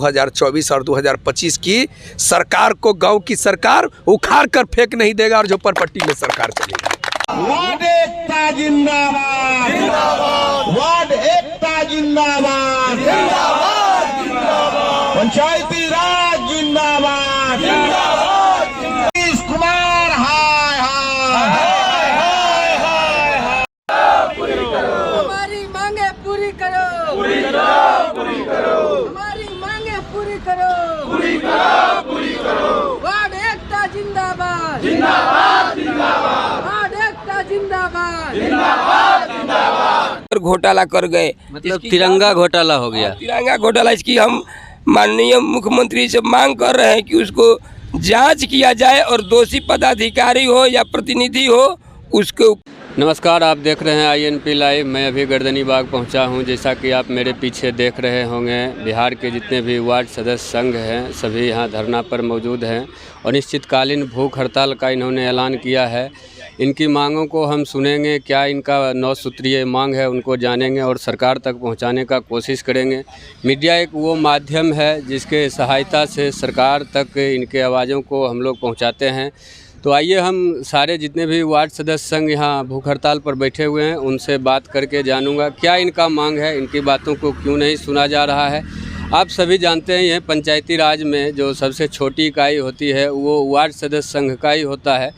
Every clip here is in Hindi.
2024 और 2025 की सरकार को गांव की सरकार उखाड़ कर फेंक नहीं देगा और झोपड़पट्टी में सरकार चलेगी। वार्ड एकता जिंदाबाद, वार्ड एकता जिंदाबाद, पंचायती राज जिंदाबाद, नीतीश कुमार हाय हाय। हमारी मांगे पूरी करो, पूरी करो, हमारी मांगे पूरी करो, पूरी करो। वार्ड एकता जिंदाबाद, वार्ड एकता जिंदाबाद। घोटाला कर गए, मतलब तिरंगा घोटाला हो गया। तिरंगा घोटाला। इसकी हम माननीय मुख्यमंत्री से मांग कर रहे हैं कि उसको जांच किया जाए और दोषी पदाधिकारी हो या प्रतिनिधि हो उसके। नमस्कार, आप देख रहे हैं INP लाइव। मैं अभी गर्दनी बाग पहुंचा हूं। जैसा कि आप मेरे पीछे देख रहे होंगे, बिहार के जितने भी वार्ड सदस्य संघ हैं सभी यहां धरना पर मौजूद हैं और निश्चितकालीन भूख हड़ताल का इन्होंने ऐलान किया है। इनकी मांगों को हम सुनेंगे, क्या इनका 9 सूत्रीय मांग है उनको जानेंगे और सरकार तक पहुंचाने का कोशिश करेंगे। मीडिया एक वो माध्यम है जिसके सहायता से सरकार तक इनके आवाज़ों को हम लोग पहुंचाते हैं। तो आइए हम सारे जितने भी वार्ड सदस्य संघ यहाँ भूख हड़ताल पर बैठे हुए हैं उनसे बात करके जानूंगा क्या इनका मांग है, इनकी बातों को क्यों नहीं सुना जा रहा है। आप सभी जानते हैं, यह पंचायती राज में जो सबसे छोटी इकाई होती है वो वार्ड सदस्य संघ का ही होता है।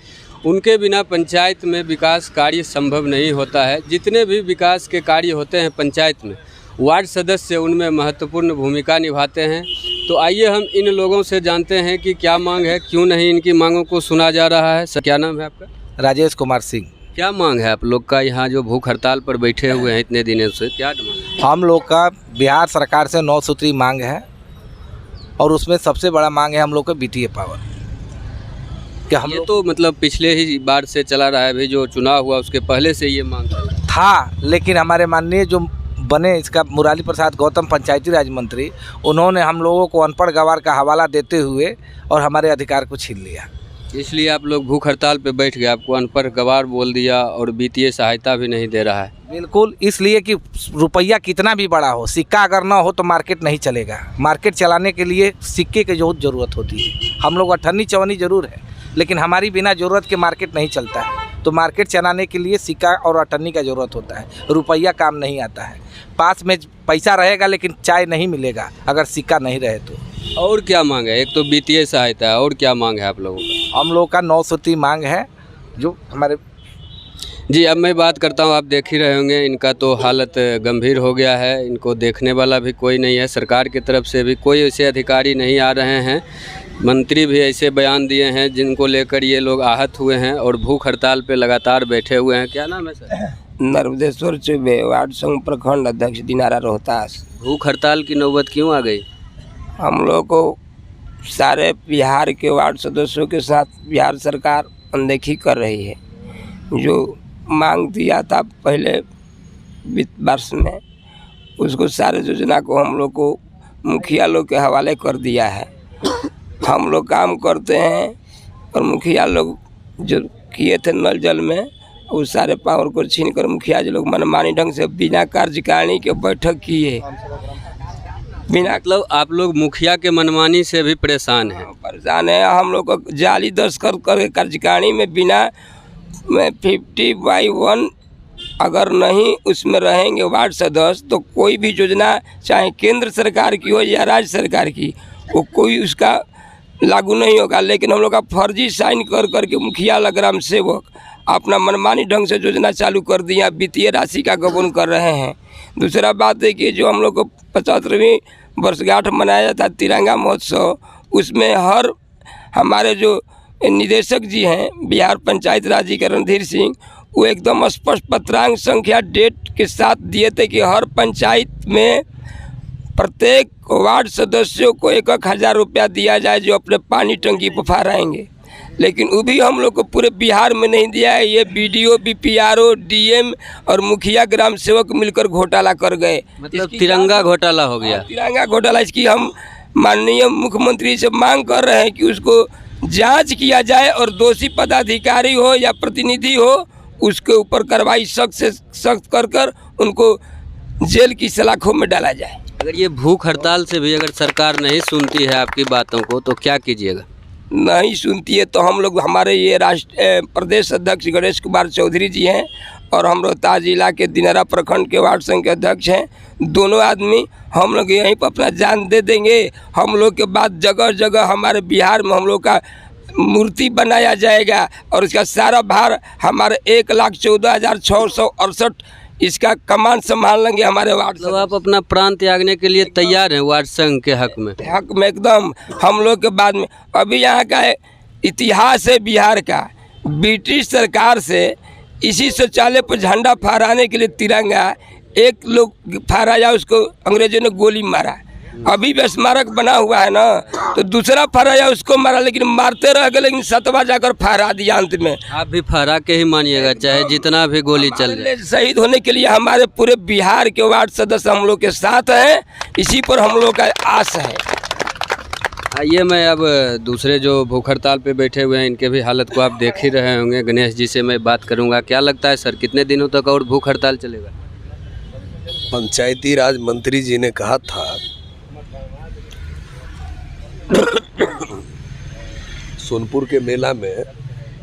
उनके बिना पंचायत में विकास कार्य संभव नहीं होता है। जितने भी विकास के कार्य होते हैं पंचायत में, वार्ड सदस्य उनमें महत्वपूर्ण भूमिका निभाते हैं। तो आइए हम इन लोगों से जानते हैं कि क्या मांग है, क्यों नहीं इनकी मांगों को सुना जा रहा है। सर, क्या नाम है आपका? राजेश कुमार सिंह। क्या मांग है आप लोग का? यहाँ जो भूख हड़ताल पर बैठे हुए हैं इतने दिनों से, क्या मांग है? हम लोग का बिहार सरकार से 9 सूत्री मांग है और उसमें सबसे बड़ा मांग है हम लोग का BTA पावर। कि हम ये तो मतलब पिछले ही बार से चला रहा है, अभी जो चुनाव हुआ उसके पहले से ये मांग था, लेकिन हमारे माननीय जो बने इसका मुरारी प्रसाद गौतम पंचायती राज मंत्री, उन्होंने हम लोगों को अनपढ़ गवार का हवाला देते हुए और हमारे अधिकार को छीन लिया। इसलिए आप लोग भूख हड़ताल पे बैठ गए। आपको अनपढ़ गवार बोल दिया और वित्तीय सहायता भी नहीं दे रहा है। बिल्कुल, इसलिए कि रुपया कितना भी बड़ा हो, सिक्का अगर ना हो तो मार्केट नहीं चलेगा। मार्केट चलाने के लिए सिक्के की बहुत ज़रूरत होती है। हम लोग 58-54 जरूर है, लेकिन हमारी बिना ज़रूरत के मार्केट नहीं चलता है। तो मार्केट चलाने के लिए सिक्का और अठन्नी का ज़रूरत होता है, रुपया काम नहीं आता है। पास में पैसा रहेगा लेकिन चाय नहीं मिलेगा अगर सिक्का नहीं रहे तो। और क्या मांग है? एक तो वित्तीय सहायता है, और क्या मांग है आप लोगों का? हम लोग का 9 सूत्री मांग है जो हमारे। जी, अब मैं बात करता हूँ। आप देख ही रहे होंगे, इनका तो हालत गंभीर हो गया है। इनको देखने वाला भी कोई नहीं है। सरकार की तरफ से भी कोई ऐसे अधिकारी नहीं आ रहे हैं। मंत्री भी ऐसे बयान दिए हैं जिनको लेकर ये लोग आहत हुए हैं और भूख हड़ताल पे लगातार बैठे हुए हैं। क्या नाम है सर? नर्मदेश्वर चौबे, वार्ड संघ प्रखंड अध्यक्ष, दिनारा, रोहतास। भूख हड़ताल की नौबत क्यों आ गई? हम लोग को सारे बिहार के वार्ड सदस्यों के साथ बिहार सरकार अनदेखी कर रही है। जो मांग दिया था पहले वित्त वर्ष में, उसको सारे योजना को हम लोग को मुखिया लोग के हवाले कर दिया है। हम लोग काम करते हैं और मुखिया लोग जो किए थे नल जल में, उस सारे पावर को छीन कर मुखिया जी लोग मनमानी ढंग से बिना कार्यकारिणी के बैठक किए। बिना मतलब आप लोग मुखिया के मनमानी से भी परेशान हैं? परेशान है। हम लोग को जाली दस्तखत करके कार्यकारिणी में बिना 50/1 अगर नहीं उसमें रहेंगे वार्ड सदस्य, तो कोई भी योजना चाहे केंद्र सरकार की हो या राज्य सरकार की, वो कोई उसका लागू नहीं होगा। लेकिन हम लोग का फर्जी साइन कर करके मुखिया ग्राम सेवक अपना मनमानी ढंग से योजना चालू कर दिया, वित्तीय राशि का गबन कर रहे हैं। दूसरा बात है कि जो हम लोग को 75वीं वर्षगांठ मनाया जाता तिरंगा महोत्सव, उसमें हर हमारे जो निदेशक जी हैं बिहार पंचायत राज जी के रणधीर सिंह, वो एकदम स्पष्ट पत्रांक संख्या डेट के साथ दिए थे कि हर पंचायत में प्रत्येक वार्ड सदस्यों को 1-1 हज़ार रुपया दिया जाए जो अपने पानी टंकी पर फहराएंगे। लेकिन वो भी हम लोग को पूरे बिहार में नहीं दिया है। ये BDO, BPRO, DM और मुखिया ग्राम सेवक मिलकर घोटाला कर गए। मतलब तिरंगा घोटाला हो गया। तिरंगा घोटाला। इसकी हम माननीय मुख्यमंत्री से मांग कर रहे हैं कि उसको जांच किया जाए और दोषी पदाधिकारी हो या प्रतिनिधि हो उसके ऊपर कार्रवाई सख्त से सख्त कर उनको जेल की सलाखों में डाला जाए। अगर ये भूख हड़ताल से भी अगर सरकार नहीं सुनती है आपकी बातों को तो क्या कीजिएगा? नहीं सुनती है तो हम लोग, हमारे ये प्रदेश अध्यक्ष गणेश कुमार चौधरी जी हैं और हम रोहतास जिला के दिनारा प्रखंड के वार्ड संघ के अध्यक्ष हैं, दोनों आदमी हम लोग यहीं पर अपना जान दे देंगे। हम लोग के बाद जगह जगह हमारे बिहार में हम लोग का मूर्ति बनाया जाएगा और इसका सारा भार हमारे 1,14,668 इसका कमान संभाल लेंगे हमारे वार्ड। तो आप अपना प्राण त्यागने के लिए तैयार हैं वार्ड संघ के हक में? एकदम। हम लोग के बाद में अभी यहाँ का इतिहास है बिहार का, ब्रिटिश सरकार से इसी शौचालय पर झंडा फहराने के लिए तिरंगा एक लोग फहराया, उसको अंग्रेजों ने गोली मारा। अभी भी स्मारक बना हुआ है ना, तो दूसरा फहराया उसको मारा, लेकिन मारते रह गए, लेकिन 7वां जाकर फहरा दिया अंत में। आप भी फहरा के ही मानिएगा चाहे जितना भी गोली चल जाए। शहीद होने के लिए हमारे पूरे बिहार के वार्ड सदस्य हम लोग के साथ हैं, इसी पर हम लोग का आस है। आइए मैं अब दूसरे जो भूख हड़ताल पे बैठे हुए हैं इनके भी हालत को आप देख ही रहे होंगे। गणेश जी से मैं बात करूंगा। क्या लगता है सर, कितने दिनों तक और भूख हड़ताल चलेगा? पंचायती राज मंत्री जी ने कहा था सोनपुर के मेला में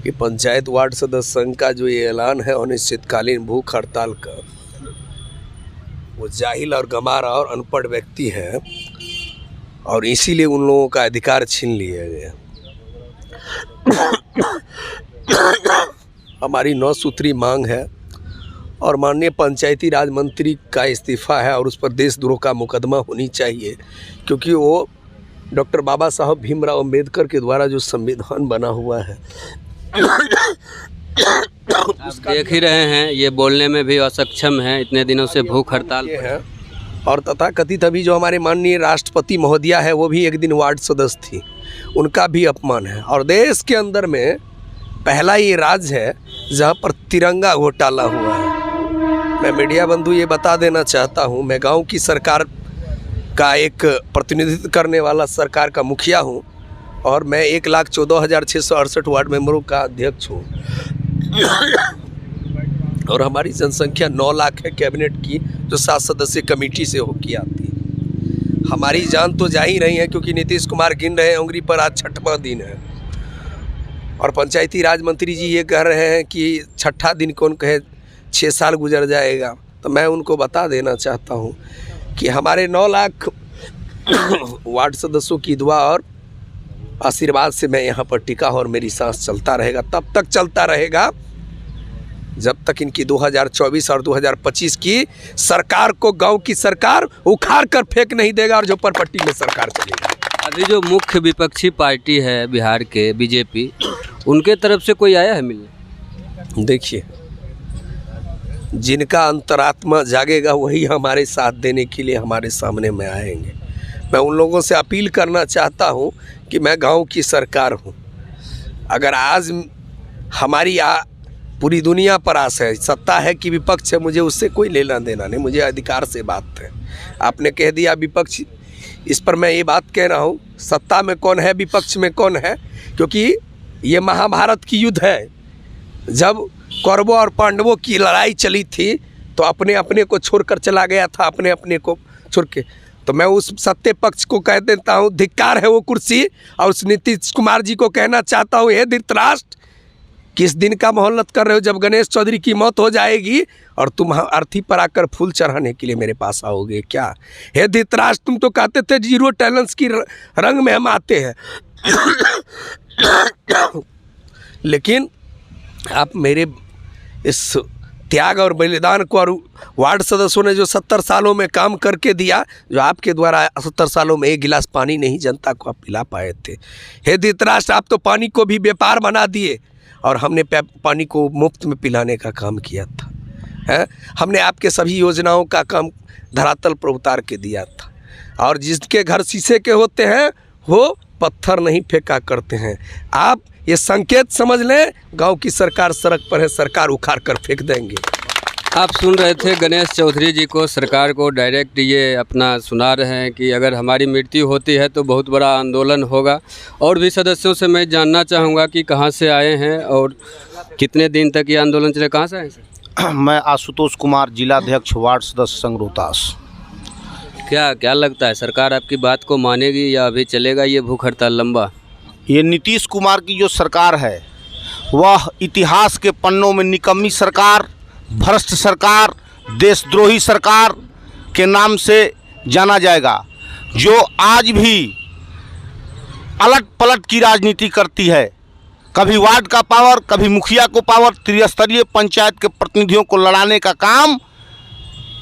कि पंचायत वार्ड सदस्य संघ का जो ये ऐलान है अनिश्चितकालीन भूख हड़ताल का, वो जाहिल और गंवार और अनपढ़ व्यक्ति हैं और इसीलिए उन लोगों का अधिकार छीन लिया गया। हमारी 9 सूत्री मांग है और माननीय पंचायती राज मंत्री का इस्तीफा है और उस पर देशद्रोह का मुकदमा होनी चाहिए, क्योंकि वो डॉक्टर बाबा साहब भीमराव अंबेडकर के द्वारा जो संविधान बना हुआ है आप देख ही रहे हैं ये बोलने में भी असक्षम है, इतने दिनों से भूख हड़ताल है। और तथाकथित अभी जो हमारे माननीय राष्ट्रपति महोदया है वो भी एक दिन वार्ड सदस्य थी, उनका भी अपमान है। और देश के अंदर में पहला ये राज्य है जहाँ पर तिरंगा घोटाला हुआ है। मैं मीडिया बंधु ये बता देना चाहता हूँ, मैं गांव की सरकार का एक प्रतिनिधित्व करने वाला सरकार का मुखिया हूँ और मैं 1,14,668 वार्ड मेंबरों का अध्यक्ष हूँ और हमारी जनसंख्या 9 लाख है कैबिनेट की, जो 7 सदस्यीय कमेटी से होकर आती है। हमारी जान तो जा ही रही है, क्योंकि नीतीश कुमार गिन रहे हैं उंगली पर, आज 6वां दिन है और पंचायती राज मंत्री जी ये कह रहे हैं कि 6ठा दिन कौन कहे 6 साल गुजर जाएगा। तो मैं उनको बता देना चाहता हूँ कि हमारे 9 लाख वार्ड सदस्यों की दुआ और आशीर्वाद से मैं यहाँ पर टिका और मेरी सांस चलता रहेगा, तब तक चलता रहेगा जब तक इनकी 2024 और 2025 की सरकार को गांव की सरकार उखाड़ कर फेंक नहीं देगा और झोपड़पट्टी में सरकार चलेगी। अभी जो मुख्य विपक्षी पार्टी है बिहार के बीजेपी, उनके तरफ से कोई आया है मिलने? देखिए, जिनका अंतरात्मा जागेगा वही हमारे साथ देने के लिए हमारे सामने में आएंगे। मैं उन लोगों से अपील करना चाहता हूं कि मैं गांव की सरकार हूं। अगर आज हमारी पूरी दुनिया पर आस है, सत्ता है कि विपक्ष है, मुझे उससे कोई लेना देना नहीं, मुझे अधिकार से बात है। आपने कह दिया विपक्ष, इस पर मैं ये बात कह रहा हूँ, सत्ता में कौन है विपक्ष में कौन है, क्योंकि ये महाभारत की युद्ध है। जब कौरवों और पांडवों की लड़ाई चली थी तो अपने अपने को छोड़कर चला गया था, अपने अपने को छोड़ के। तो मैं उस सत्य पक्ष को कह देता हूँ, धिक्कार है वो कुर्सी। और उस नीतीश कुमार जी को कहना चाहता हूँ, हे धृतराष्ट्र, किस दिन का मोहलत कर रहे हो? जब गणेश चौधरी की मौत हो जाएगी और तुम अर्थी पर आकर फूल चढ़ाने के लिए मेरे पास आओगे क्या? हे धृतराष्ट्र, तुम तो कहते थे 0 टैलेंट्स की रंग में हम आते हैं लेकिन आप मेरे इस त्याग और बलिदान को, और वार्ड सदस्यों ने जो 70 सालों में काम करके दिया, जो आपके द्वारा 70 सालों में 1 गिलास पानी नहीं जनता को आप पिला पाए थे। हे धृतराष्ट्र, आप तो पानी को भी व्यापार बना दिए और हमने पानी को मुफ्त में पिलाने का काम किया था, है? हमने आपके सभी योजनाओं का काम धरातल पर उतार के दिया था। और जिसके घर शीशे के होते हैं वो पत्थर नहीं फेंका करते हैं। आप ये संकेत समझ लें, गांव की सरकार सड़क पर है, सरकार उखाड़ कर फेंक देंगे। आप सुन रहे थे गणेश चौधरी जी को, सरकार को डायरेक्ट ये अपना सुना रहे हैं कि अगर हमारी मृत्यु होती है तो बहुत बड़ा आंदोलन होगा। और भी सदस्यों से मैं जानना चाहूँगा कि कहाँ से आए हैं और कितने दिन तक ये आंदोलन चले। कहाँ से आए सर? मैं आशुतोष कुमार, जिलाध्यक्ष वार्ड सदस्य संघ रोहतास। क्या लगता है, सरकार आपकी बात को मानेगी या अभी चलेगा ये भूख हड़ताल लंबा? ये नीतीश कुमार की जो सरकार है वह इतिहास के पन्नों में निकम्मी सरकार, भ्रष्ट सरकार, देशद्रोही सरकार के नाम से जाना जाएगा, जो आज भी अलट पलट की राजनीति करती है। कभी वार्ड का पावर, कभी मुखिया को पावर, त्रिस्तरीय पंचायत के प्रतिनिधियों को लड़ाने का काम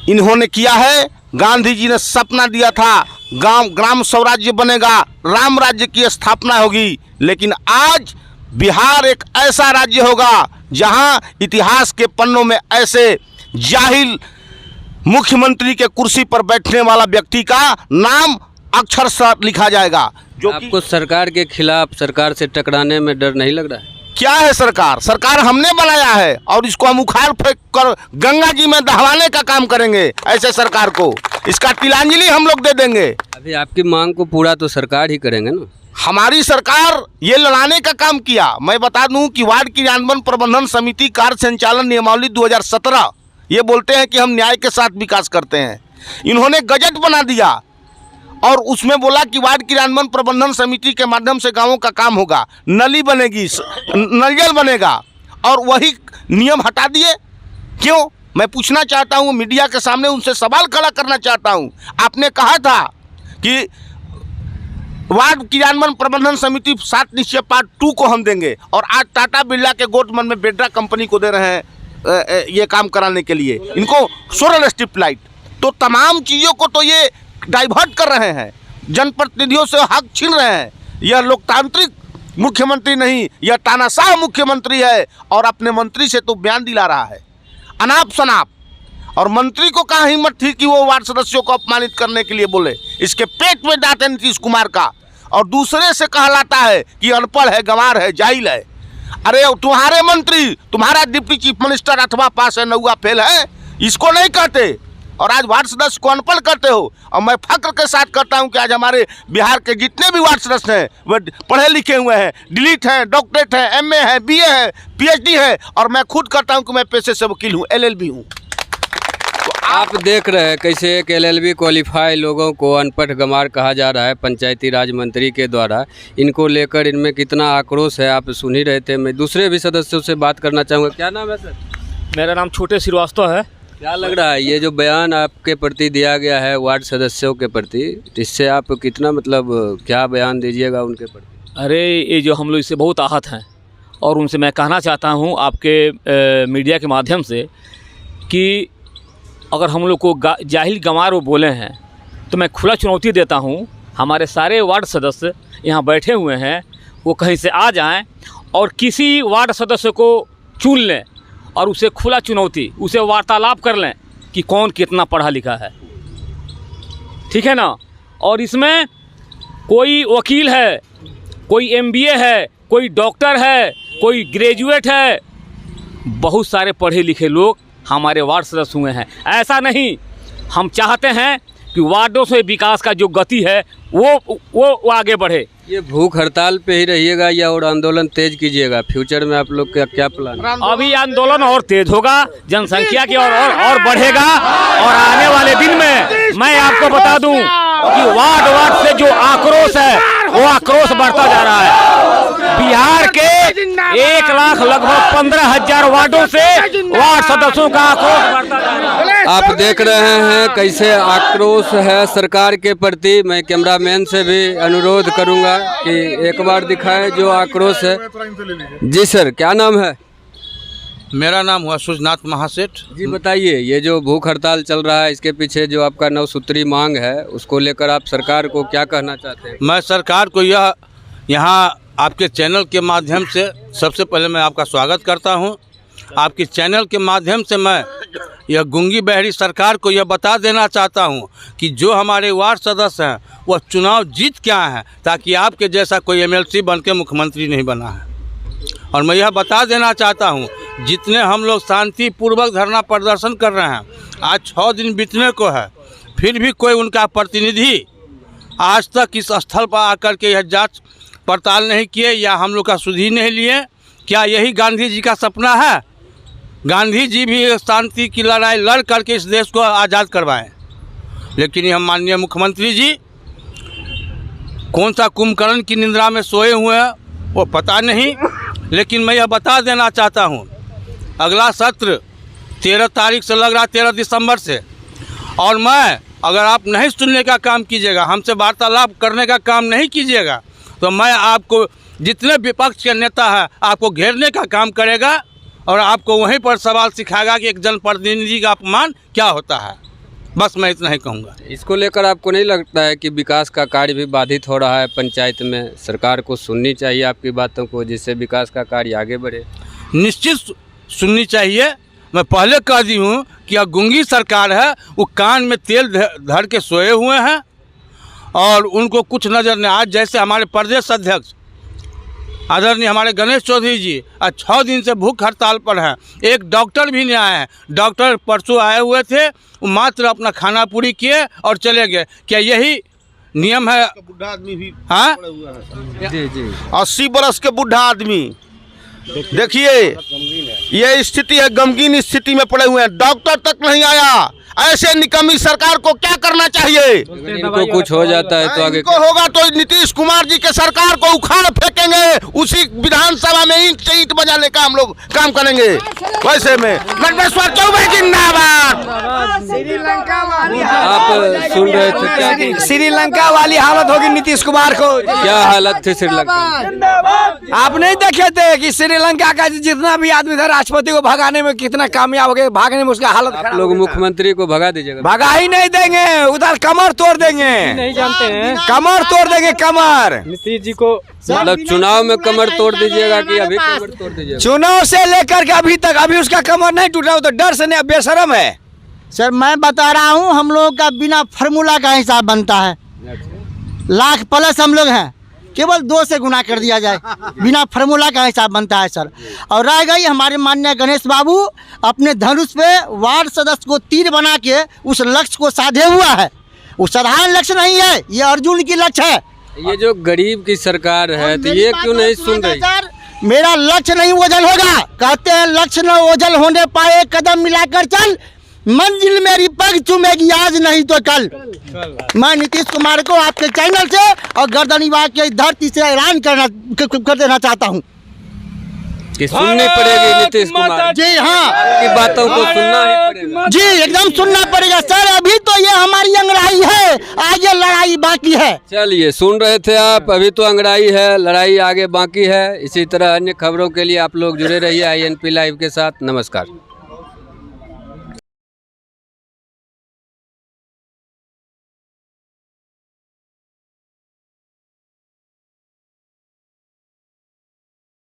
इन्होंने किया है। गांधी जी ने सपना दिया था ग्राम स्वराज्य बनेगा, राम राज्य की स्थापना होगी, लेकिन आज बिहार एक ऐसा राज्य होगा जहां इतिहास के पन्नों में ऐसे जाहिल मुख्यमंत्री के कुर्सी पर बैठने वाला व्यक्ति का नाम अक्षर से लिखा जाएगा। जो आपको सरकार के खिलाफ, सरकार से टकराने में डर नहीं लग रहा है? क्या है सरकार हमने बनाया है और इसको हम उखाड़ फेंक कर गंगा जी में दहवाने का काम करेंगे। ऐसे सरकार को इसका तिलांजलि हम लोग दे देंगे। अभी आपकी मांग को पूरा तो सरकार ही करेंगे ना? हमारी सरकार ये लड़ाने का काम किया। मैं बता दूं कि वार्ड क्रियान्वयन प्रबंधन समिति कार्य संचालन नियमावली 2017 ये बोलते हैं कि हम न्याय के साथ विकास करते हैं। इन्होंने गजट बना दिया और उसमें बोला कि वार्ड क्रियान्वयन प्रबंधन समिति के माध्यम से गांवों का काम होगा, नली बनेगी, नलजल बनेगा, और वही नियम हटा दिए। क्यों? मैं पूछना चाहता हूं, मीडिया के सामने उनसे सवाल खड़ा करना चाहता हूं। आपने कहा था कि वार्ड क्रियान्वयन प्रबंधन समिति 7 निश्चय पार्ट 2 को हम देंगे, और आज टाटा बिरला के गोटमन में बेड्रा कंपनी को दे रहे हैं ये काम कराने के लिए, इनको सोलर स्ट्रिप लाइट। तो तमाम चीज़ों को तो ये डाइवर्ट कर रहे हैं, जनप्रतिनिधियों से हक छीन रहे हैं। यह लोकतांत्रिक मुख्यमंत्री नहीं, यह तानाशाह मुख्यमंत्री है, और अपने मंत्री से तो बयान दिला रहा है अनाप शनाप। और मंत्री को कहाँ हिम्मत थी कि वो वार्ड सदस्यों को अपमानित करने के लिए बोले? इसके पेट में दांत है नीतीश कुमार का, और दूसरे से कहलाता है कि अनपढ़ है, गंवार है, जाहिल है। अरे तुम्हारे मंत्री, तुम्हारा डिप्टी चीफ मिनिस्टर अथवा पास है, नौवा फेल है, इसको नहीं कहते, और आज वार्ड सदस्य को अनपढ़ करते हो। और मैं फक्र के साथ करता हूं कि आज हमारे बिहार के जितने भी वार्ड सदस्य हैं वे पढ़े लिखे हुए हैं, डिलीट हैं, डॉक्टरेट हैं, MA है, BA है, PhD है, और मैं खुद करता हूं कि मैं पेशे से वकील हूं, LLB हूं। तो आप देख रहे हैं कैसे एक LLB क्वालिफाई लोगों को अनपढ़ गंवार कहा जा रहा है पंचायती राज मंत्री के द्वारा। इनको लेकर इनमें कितना आक्रोश है आप सुन ही रहे थे। मैं दूसरे भी सदस्यों से बात करना चाहूँगा। क्या नाम है सर? मेरा नाम छोटे श्रीवास्तव है। क्या लग रहा है ये जो बयान आपके प्रति दिया गया है वार्ड सदस्यों के प्रति, इससे आप कितना मतलब क्या बयान दीजिएगा उनके प्रति? अरे ये जो हम लोग इससे बहुत आहत हैं, और उनसे मैं कहना चाहता हूं आपके मीडिया के माध्यम से कि अगर हम लोग को जाहिल गंवार वो बोले हैं तो मैं खुला चुनौती देता हूं, हमारे सारे वार्ड सदस्य यहाँ बैठे हुए हैं, वो कहीं से आ जाएं और किसी वार्ड सदस्य को चुन लें और उसे खुला चुनौती, उसे वार्तालाप कर लें कि कौन कितना पढ़ा लिखा है, ठीक है ना। और इसमें कोई वकील है, कोई MBA है, कोई डॉक्टर है, कोई ग्रेजुएट है, बहुत सारे पढ़े लिखे लोग हमारे वार्ड सदस्य हुए हैं। ऐसा नहीं, हम चाहते हैं कि वार्डों से विकास का जो गति है वो आगे बढ़े। ये भूख हड़ताल पे ही रहिएगा या और आंदोलन तेज कीजिएगा? फ्यूचर में आप लोग का क्या प्लान? अभी आंदोलन और तेज होगा, जनसंख्या की और बढ़ेगा, और आने वाले दिन में मैं आपको बता दूं कि वार्ड से जो आक्रोश है वो आक्रोश बढ़ता जा रहा है। बिहार के 1 लाख लगभग 15,000 वार्डों से वार्ड सदस्यों का आक्रोश बढ़ता जा रहा है। आप देख रहे हैं कैसे आक्रोश है सरकार के प्रति। मैं कैमरामैन से भी अनुरोध करूंगा कि एक बार दिखाएं जो आक्रोश है। जी सर, क्या नाम है? मेरा नाम हुआ सुजनाथ महासेठ जी। बताइए, ये जो भूख हड़ताल चल रहा है इसके पीछे जो आपका 9 सूत्री मांग है उसको लेकर आप सरकार को क्या कहना चाहते हैं? मैं सरकार को यहाँ आपके चैनल के माध्यम से सबसे पहले मैं आपका स्वागत करता हूँ। आपके चैनल के माध्यम से मैं यह गूंगी बहरी सरकार को यह बता देना चाहता हूँ कि जो हमारे वार्ड सदस्य हैं वह चुनाव जीत क्या है, ताकि आपके जैसा कोई MLC बन के मुख्यमंत्री नहीं बना है। और मैं यह बता देना चाहता हूँ, जितने हम लोग शांतिपूर्वक धरना प्रदर्शन कर रहे हैं, आज 6 दिन बीतने को है, फिर भी कोई उनका प्रतिनिधि आज तक इस स्थल पर आकर के यह जांच पड़ताल नहीं किए या हम लोग का सुधि नहीं लिए। क्या यही गांधी जी का सपना है? गांधी जी भी शांति की लड़ाई लड़ करके इस देश को आज़ाद करवाएं, लेकिन यह माननीय मुख्यमंत्री जी कौन सा कुंभकर्ण की निंद्रा में सोए हुए हैं वो पता नहीं। लेकिन मैं यह बता देना चाहता हूँ, अगला सत्र 13 तारीख से लग रहा, 13 दिसंबर से। और मैं, अगर आप नहीं सुनने का काम कीजिएगा, हमसे वार्तालाप करने का काम नहीं कीजिएगा, तो मैं आपको, जितने विपक्ष के नेता हैं, आपको घेरने का काम करेगा और आपको वहीं पर सवाल सिखाएगा कि एक जनप्रतिनिधि का अपमान क्या होता है। बस मैं इतना ही कहूँगा। इसको लेकर आपको नहीं लगता है कि विकास का कार्य भी बाधित हो रहा है पंचायत में? सरकार को सुननी चाहिए आपकी बातों को, जिससे विकास का कार्य आगे बढ़े। निश्चित सुननी चाहिए। मैं पहले कह दी हूँ कि यह गूंगी सरकार है, वो कान में तेल धर के सोए हुए हैं और उनको कुछ नज़र नहीं। आज जैसे हमारे प्रदेश अध्यक्ष आदरणीय हमारे गणेश चौधरी जी आज 6 दिन से भूख हड़ताल पर हैं, एक डॉक्टर भी नहीं आए हैं। डॉक्टर परसों आए हुए थे, वो मात्र अपना खाना पूरी किए और चले गए। क्या यही नियम है? बुढ़ा आदमी भी हाँ, जी 80 बरस के बुढ़ा आदमी, देखिए ये स्थिति है, गमगीन स्थिति में पड़े हुए हैं, डॉक्टर तक नहीं आया। ऐसे निकम्मी सरकार को क्या करना चाहिए? इनको कुछ हो जाता है तो आगे इनको होगा तो नीतीश कुमार जी के सरकार को उखाड़ फेंकेंगे, उसी विधानसभा में ईंट से ईंट बजाने का हम लोग काम करेंगे। वैसे में नटवेश्वर चौबे जिंदाबाद। आप सुन रहे थे क्या? श्रीलंका वाली हालत होगी नीतीश कुमार को। क्या हालत थी श्रीलंका? आप नहीं देखे थे कि श्रीलंका का जितना भी आदमी था राष्ट्रपति को भगाने में कितना कामयाब हो गए, भागने में उसका हालत आप लोग मुख्यमंत्री को भगा दीजिएगा। भगा ही नहीं देंगे, उधर कमर तोड़ देंगे। नहीं जानते हैं, कमर तोड़ देंगे, कमर। नीतीश जी को मतलब चुनाव में कमर तोड़ दीजिएगा कि अभी कमर तोड़ दीजिएगा? चुनाव से लेकर के अभी तक अभी उसका कमर नहीं टूटा, वो तो डर से नहीं, बेशरम है। सर मैं बता रहा हूँ, हम लोगों का बिना फार्मूला का हिसाब बनता है। लाख प्लस हम लोग हैं, केवल 2 से गुना कर दिया जाए, बिना फार्मूला का हिसाब बनता है सर। और रह गई हमारे माननीय गणेश बाबू अपने धनुष पे वार्ड सदस्य को तीर बना के उस लक्ष्य को साधे हुआ है। वो साधारण लक्ष्य नहीं है, ये अर्जुन की लक्ष्य है। ये जो गरीब की सरकार है तो ये क्यों नहीं सुन रही? मेरा लक्ष्य नहीं ओझल होगा, कहते हैं लक्ष्य न ओझल होने पाए, कदम मिलाकर चल, मंजिल मेरी पग चूमेगी आज नहीं तो कल। मैं नीतीश कुमार को आपके चैनल से और गर्दनीबाग की धरती से ऐलान कर देना चाहता हूँ कि सुननी पड़ेगी नीतीश कुमार जी। हाँ, की बातों को सुनना ही पड़ेगा जी, एकदम सुनना पड़ेगा सर। अभी तो ये हमारी अंगड़ाई है, आगे लड़ाई बाकी है। चलिए, सुन रहे थे आप, अभी तो अंगड़ाई है, लड़ाई आगे बाकी है। इसी तरह अन्य खबरों के लिए आप लोग जुड़े रहिए INP लाइव के साथ। नमस्कार।